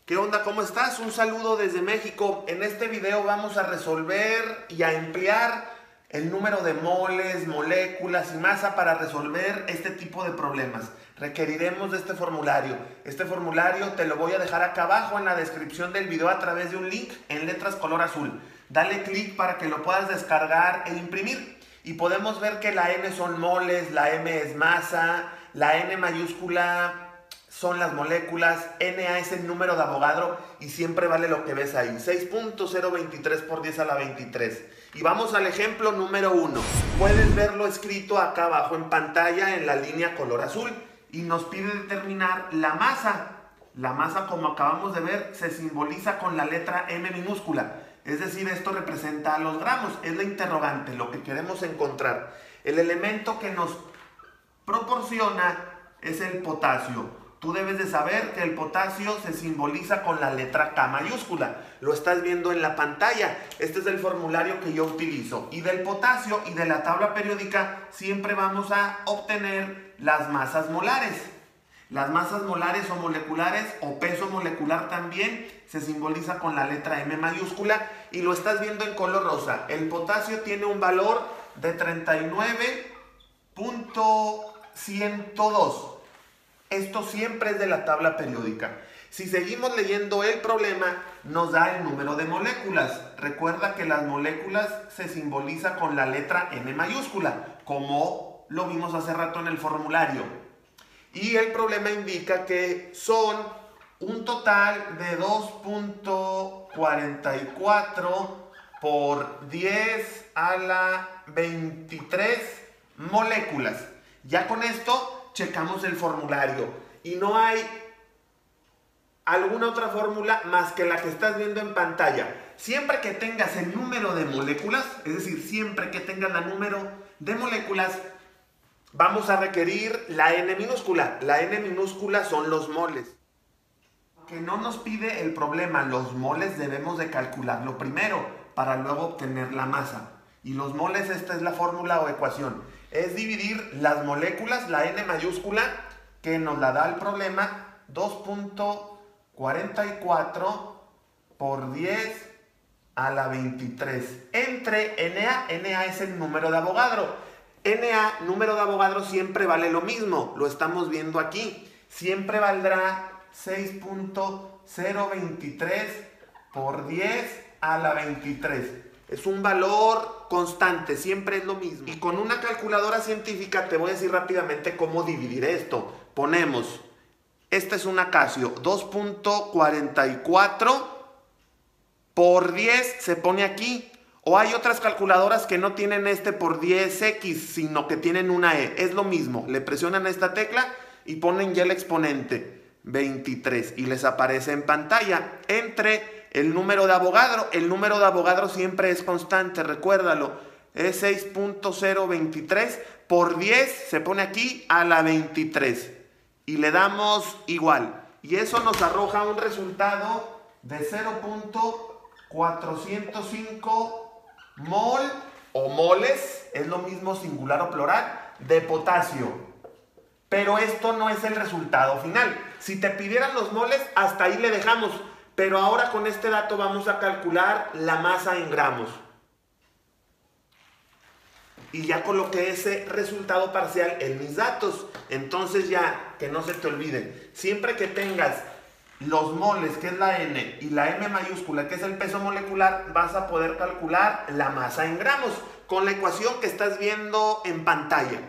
¿Qué onda? ¿Cómo estás? Un saludo desde México. En este video vamos a resolver y a emplear el número de moles, moléculas y masa para resolver este tipo de problemas. Requeriremos de este formulario. Este formulario te lo voy a dejar acá abajo en la descripción del video a través de un link en letras color azul. Dale clic para que lo puedas descargar e imprimir. Y podemos ver que la N son moles, la M es masa, la N mayúscula son las moléculas, Na es el número de Avogadro y siempre vale lo que ves ahí, 6.023 por 10 a la 23. Y vamos al ejemplo número 1. Puedes verlo escrito acá abajo en pantalla en la línea color azul y nos pide determinar la masa. La masa, como acabamos de ver, se simboliza con la letra M minúscula. Es decir, esto representa a los gramos, es la interrogante, lo que queremos encontrar. El elemento que nos proporciona es el potasio. Tú debes de saber que el potasio se simboliza con la letra K mayúscula. Lo estás viendo en la pantalla. Este es el formulario que yo utilizo. Y del potasio y de la tabla periódica siempre vamos a obtener las masas molares. Las masas molares o moleculares o peso molecular también se simboliza con la letra M mayúscula y lo estás viendo en color rosa. El potasio tiene un valor de 39.102. Esto siempre es de la tabla periódica. Si seguimos leyendo el problema, nos da el número de moléculas. Recuerda que las moléculas se simbolizan con la letra N mayúscula, como lo vimos hace rato en el formulario. Y el problema indica que son un total de 2.44 por 10 a la 23 moléculas. Ya con esto checamos el formulario y no hay alguna otra fórmula más que la que estás viendo en pantalla. Siempre que tengas el número de moléculas, es decir, siempre que tengas el número de moléculas, vamos a requerir la N minúscula. La N minúscula son los moles. Que no nos pide el problema, los moles debemos de calcularlo primero para luego obtener la masa. Y los moles, esta es la fórmula o ecuación. Es dividir las moléculas, la N mayúscula, que nos la da el problema, 2.44 por 10 a la 23. Entre Na, Na es el número de Avogadro. Na, número de Avogadro, siempre vale lo mismo, lo estamos viendo aquí. Siempre valdrá 6.023 por 10 a la 23. Es un valor constante, siempre es lo mismo. Y con una calculadora científica te voy a decir rápidamente cómo dividir esto. Ponemos, esta es una Casio, 2.44 por 10 se pone aquí. O hay otras calculadoras que no tienen este por 10x, sino que tienen una E. Es lo mismo, le presionan esta tecla y ponen ya el exponente, 23, y les aparece en pantalla. Entre el número de Avogadro, el número de Avogadro siempre es constante, recuérdalo, es 6.023 por 10, se pone aquí a la 23 y le damos igual. Y eso nos arroja un resultado de 0.405 mol o moles, es lo mismo singular o plural, de potasio. Pero esto no es el resultado final. Si te pidieran los moles, hasta ahí le dejamos. Pero ahora con este dato vamos a calcular la masa en gramos. Y ya coloqué ese resultado parcial en mis datos. Entonces ya, que no se te olvide, siempre que tengas los moles, que es la N, y la M mayúscula, que es el peso molecular, vas a poder calcular la masa en gramos con la ecuación que estás viendo en pantalla.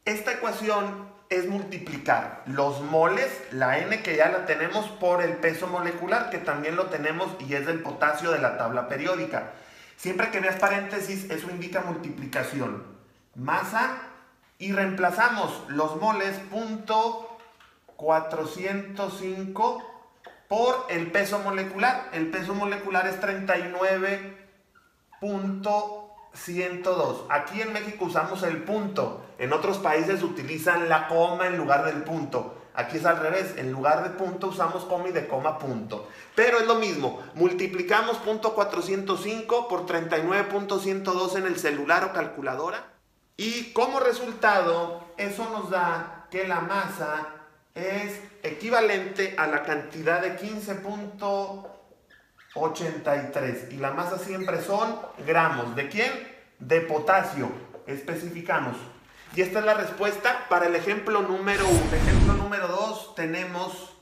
Esta ecuación es multiplicar los moles, la N que ya la tenemos, por el peso molecular que también lo tenemos y es del potasio de la tabla periódica. Siempre que veas paréntesis, eso indica multiplicación. Masa y reemplazamos los moles, 405 por el peso molecular. El peso molecular es 39.102. Aquí en México usamos el punto. En otros países utilizan la coma en lugar del punto. Aquí es al revés. En lugar de punto usamos coma y de coma punto. Pero es lo mismo. Multiplicamos 405 por 39.102 en el celular o calculadora. Y como resultado, eso nos da que la masa es equivalente a la cantidad de 15.83 y la masa siempre son gramos. ¿De quién? De potasio. Especificamos. Y esta es la respuesta para el ejemplo número 1. Ejemplo número 2 tenemos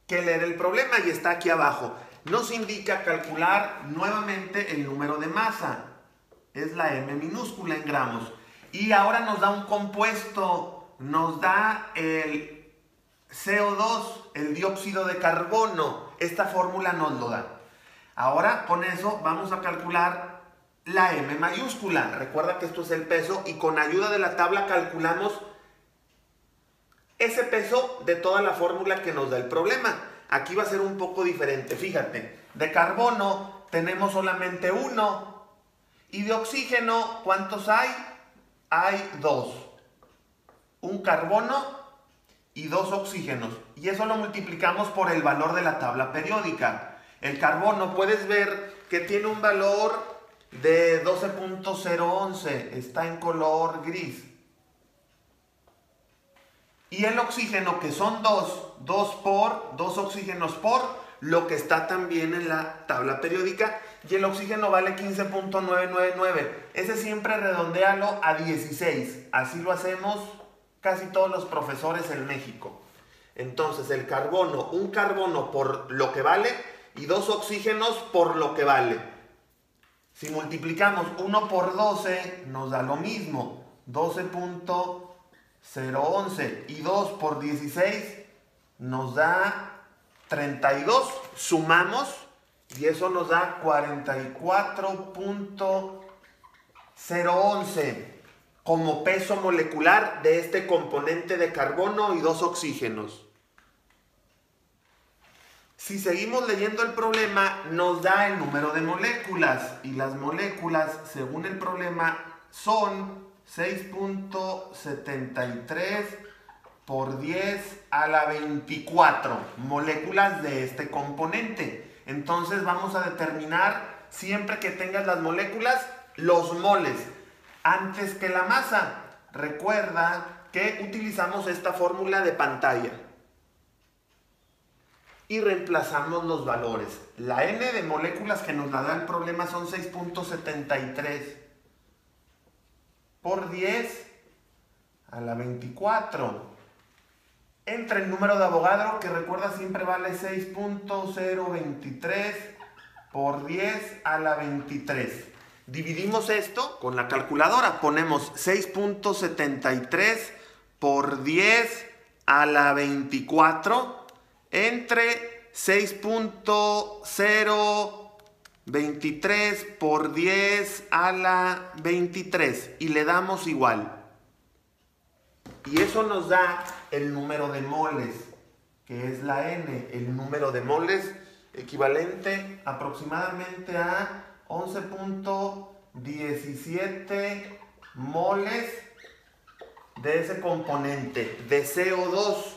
que leer el problema y está aquí abajo. Nos indica calcular nuevamente el número de masa. Es la M minúscula en gramos. Y ahora nos da un compuesto. Nos da el CO2, el dióxido de carbono. Esta fórmula nos lo da. Ahora con eso vamos a calcular la M mayúscula. Recuerda que esto es el peso y con ayuda de la tabla calculamos ese peso de toda la fórmula que nos da el problema. Aquí va a ser un poco diferente. Fíjate, de carbono tenemos solamente 1 y de oxígeno, ¿cuántos hay? Hay 2. Un carbono y 2 oxígenos. Y eso lo multiplicamos por el valor de la tabla periódica. El carbono puedes ver que tiene un valor de 12.011, está en color gris. Y el oxígeno, que son 2 oxígenos por lo que está también en la tabla periódica, y el oxígeno vale 15.999. Ese siempre redondéalo a 16. Así lo hacemos casi todos los profesores en México. Entonces el carbono, un carbono por lo que vale y 2 oxígenos por lo que vale. Si multiplicamos 1 por 12 nos da lo mismo, 12.011, y 2 por 16 nos da 32. Sumamos y eso nos da 44.011 como peso molecular de este componente de carbono y 2 oxígenos. Si seguimos leyendo el problema, nos da el número de moléculas. Y las moléculas, según el problema, son 6.73 por 10 a la 24 moléculas de este componente. Entonces vamos a determinar, siempre que tengas las moléculas, los moles antes que la masa. Recuerda que utilizamos esta fórmula de pantalla. Y reemplazamos los valores. La N de moléculas que nos la da el problema son 6.73 por 10 a la 24. Entre el número de Avogadro, que recuerda siempre vale 6.023 por 10 a la 23. Dividimos esto con la calculadora. Ponemos 6.73 por 10 a la 24 entre 6.023 por 10 a la 23 y le damos igual. Y eso nos da el número de moles, que es la N, el número de moles equivalente aproximadamente a 11.17 moles de ese componente de CO2.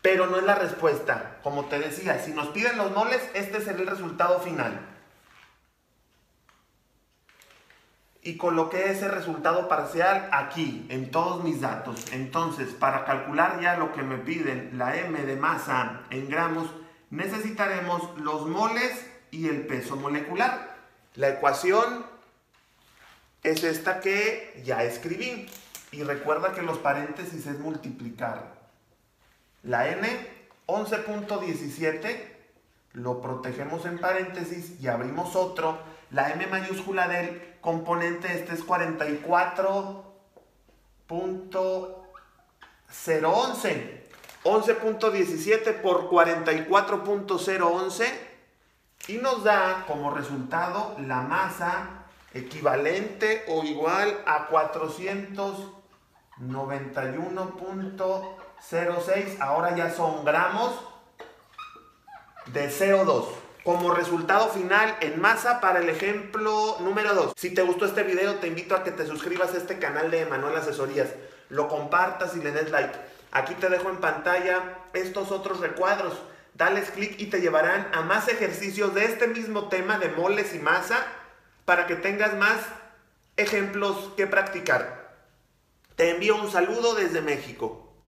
Pero no es la respuesta. Como te decía, si nos piden los moles, este será el resultado final. Y coloqué ese resultado parcial aquí, en todos mis datos. Entonces, para calcular ya lo que me piden, la M de masa en gramos, necesitaremos los moles y el peso molecular. La ecuación es esta que ya escribí. Y recuerda que los paréntesis es multiplicar. La N, 11.17, lo protegemos en paréntesis y abrimos otro. La M mayúscula del componente este es 44.011. 11.17 por 44.011 y nos da como resultado la masa equivalente o igual a 491.06, ahora ya son gramos de CO2. Como resultado final en masa para el ejemplo número 2. Si te gustó este video, te invito a que te suscribas a este canal de Emanuel Asesorías, lo compartas y le des like. Aquí te dejo en pantalla estos otros recuadros. Dales clic y te llevarán a más ejercicios de este mismo tema de moles y masa para que tengas más ejemplos que practicar. Te envío un saludo desde México.